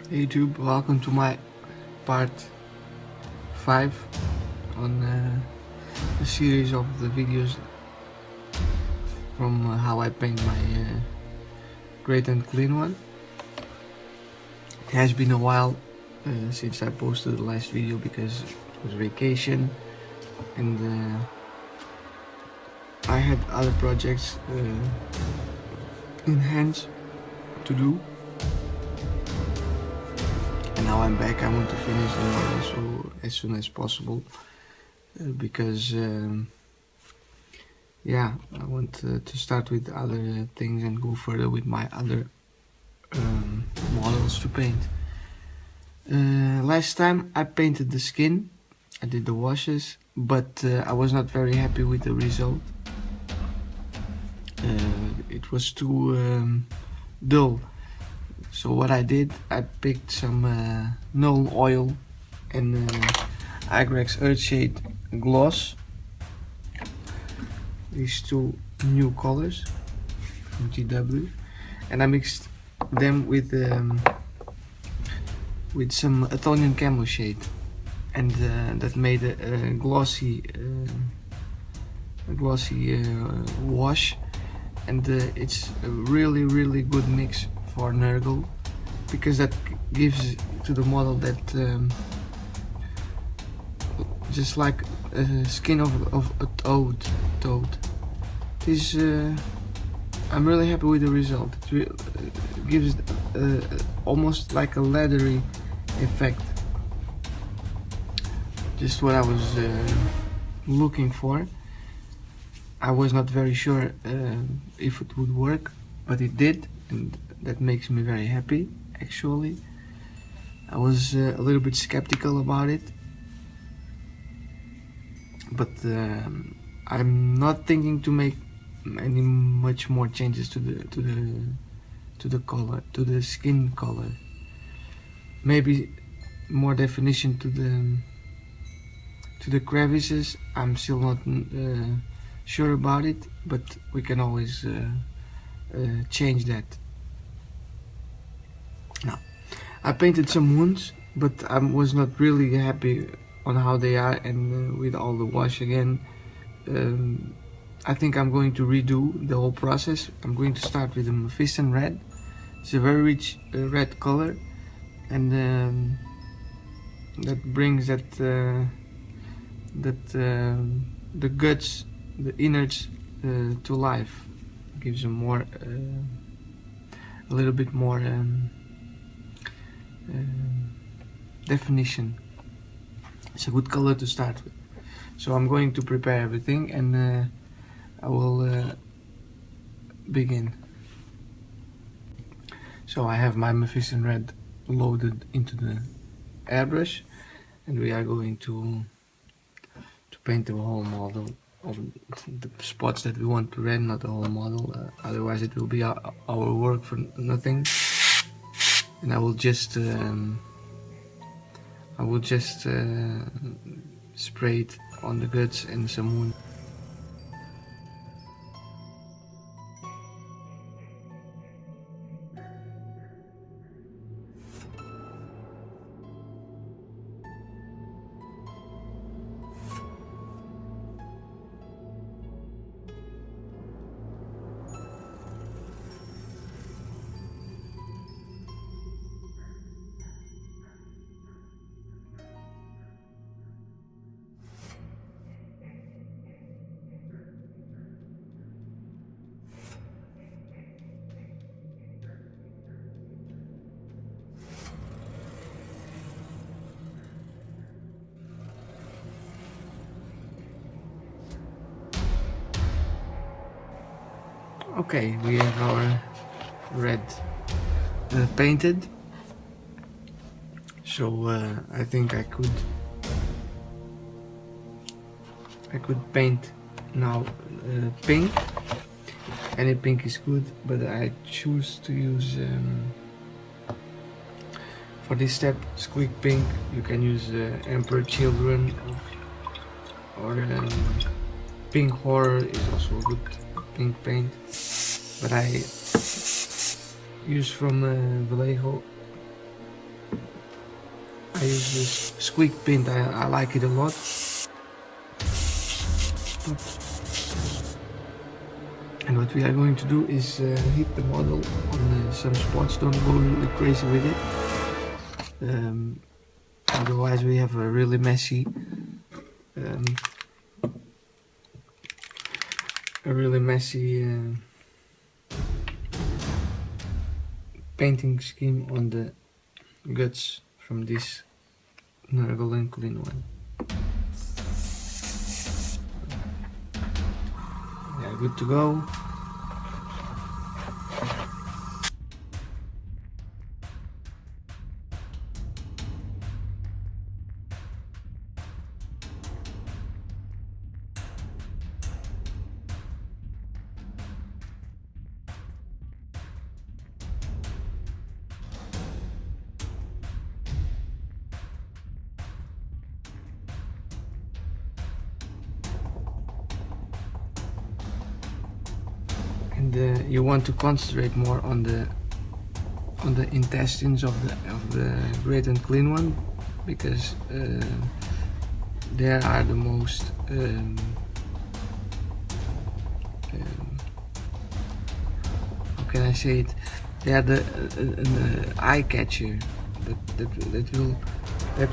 Hey YouTube, welcome to my part 5 on the series of the videos from how I paint my Great Unclean One. It has been a while since I posted the last video because it was vacation and I had other projects in hand to do. And now I'm back. I want to finish them also as soon as possible because yeah, I want to start with other things and go further with my other models to paint. Last time I painted the skin, I did the washes, but I was not very happy with the result. It was too dull. So what I did, I picked some Null oil and Agrex Earthshade gloss. These two new colors from GW, and I mixed them with some Athonian Camo shade, and that made a glossy wash, and it's a really good mix for Nurgle, because that gives to the model that just like skin of a toad. This I'm really happy with the result. It gives almost like a leathery effect, just what I was looking for. I was not very sure if it would work, but it did, and that makes me very happy. Actually, I was a little bit skeptical about it, but I'm not thinking to make much more changes to the color, to the skin color. Maybe more definition to the crevices. I'm still not sure about it, but we can always change that. Now, I painted some wounds, but I was not really happy on how they are, and with all the wash again, I think I'm going to redo the whole process. I'm going to start with the Mephiston red. It's a very rich red color, and that brings the guts, the innards to life. Gives them more, a little bit more definition. It's a good color to start with. So I'm going to prepare everything, and I will begin. So I have my Mephiston red loaded into the airbrush, and we are going to paint the whole model of the spots that we want to red, not the whole model. Otherwise it will be our work for nothing. And I will just spray it on the guts and some wound. Okay, we have our red painted, so I think I could paint now pink. Any pink is good, but I choose to use for this step squeak pink. You can use Emperor Children, or pink horror is also a good pink paint, but I use from Vallejo I use this squeak paint. I like it a lot. And what we are going to do is hit the model on some spots. Don't go really crazy with it. Otherwise we have a really messy painting scheme on the guts from this Great Unclean One. Yeah, good to go. And you want to concentrate more on the intestines of the Great Unclean One, because they are the most how can I say it? They are the eye catcher that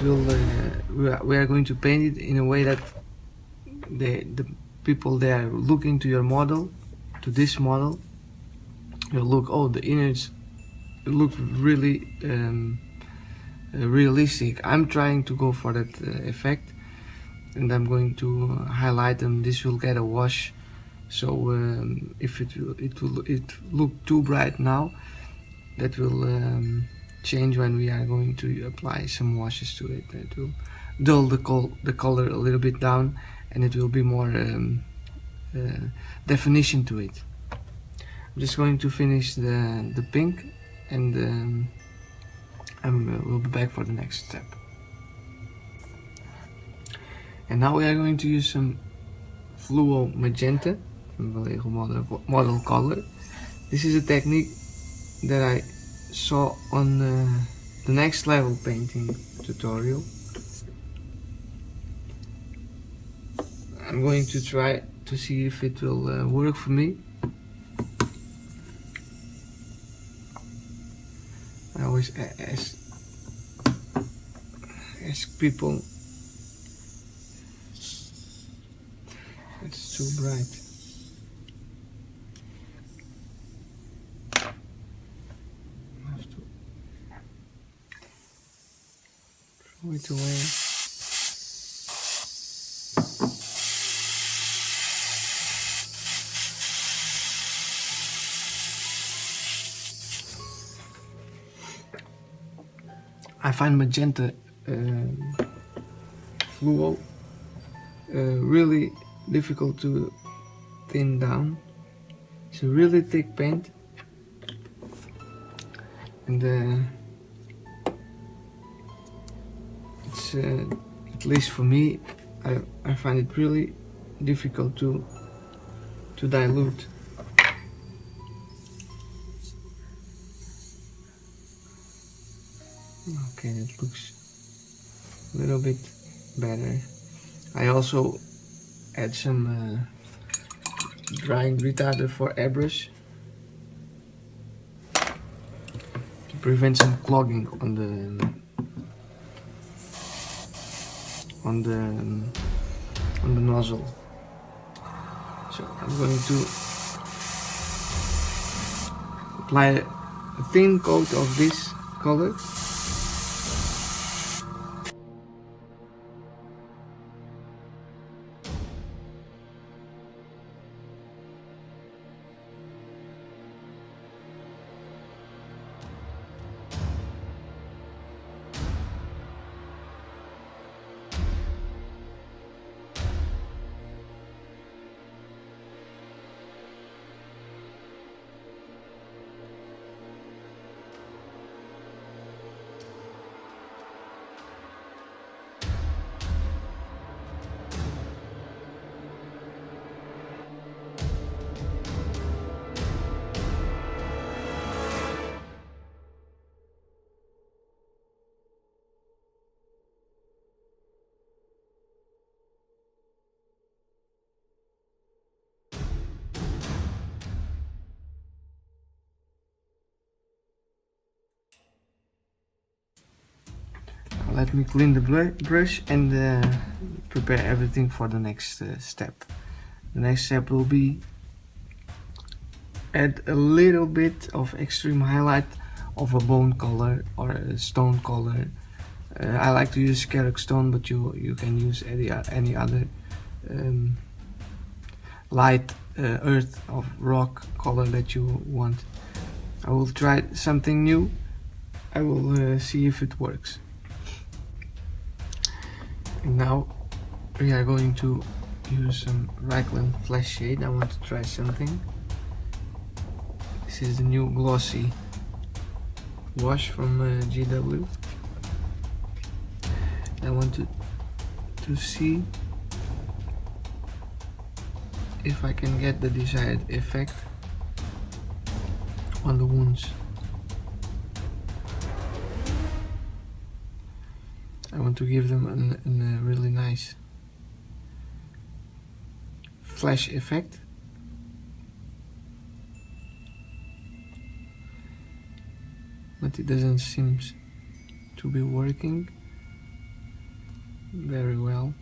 will we are going to paint it in a way that the people there look into your model, to this model, will look, oh, the innards look really realistic. I'm trying to go for that effect, and I'm going to highlight them. This will get a wash, so if it look too bright now, that will change when we are going to apply some washes to it. It will dull the color a little bit down, and it will be more definition to it. I'm just going to finish the pink, and we'll be back for the next step. And now we are going to use some fluo magenta from Vallejo model color. This is a technique that I saw on the next level painting tutorial. I'm going to try to see if it will work for me. I always ask people, it's too bright. I have to throw it away. I find magenta fluo really difficult to thin down. It's a really thick paint, and it's at least for me, I find it really difficult to dilute. Okay, that looks a little bit better. I also add some drying retarder for airbrush to prevent some clogging on the nozzle. So I'm going to apply a thin coat of this color. let me clean the brush and prepare everything for the next step. The next step will be add a little bit of extreme highlight of a bone color or a stone color. I like to use Scarab stone, but you can use any other light earth of rock color that you want. I will try something new. I will see if it works. And now we are going to use some Raglan Flash Shade. I want to try something. This is the new glossy wash from GW. I want to see if I can get the desired effect on the wounds. I want to give them a really nice flash effect. But it doesn't seem to be working very well.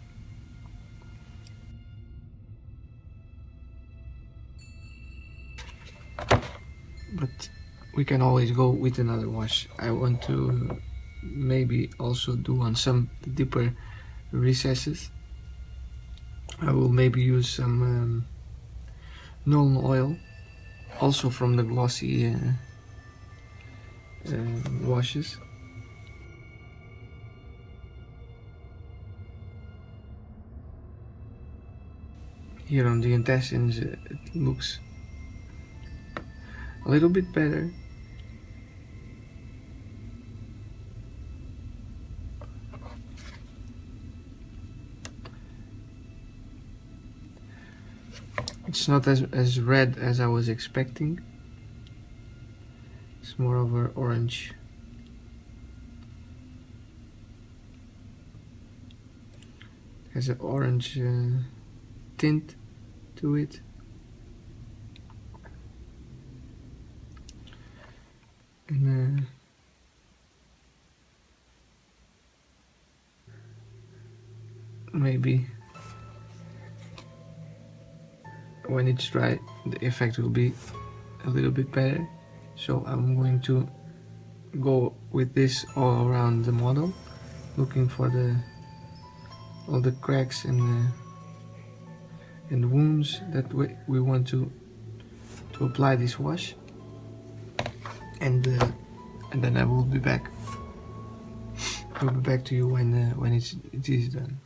But we can always go with another wash. I want to maybe also do on some deeper recesses. I will maybe use some Nuln oil, also from the glossy washes. Here on the intestines it looks a little bit better. It's not as red as I was expecting. It's more of an orange. It has an orange tint to it. And maybe when it's dry the effect will be a little bit better. So I'm going to go with this all around the model, looking for all the cracks and wounds that we want to apply this wash, and then I will be back. I'll be back to you when it is done.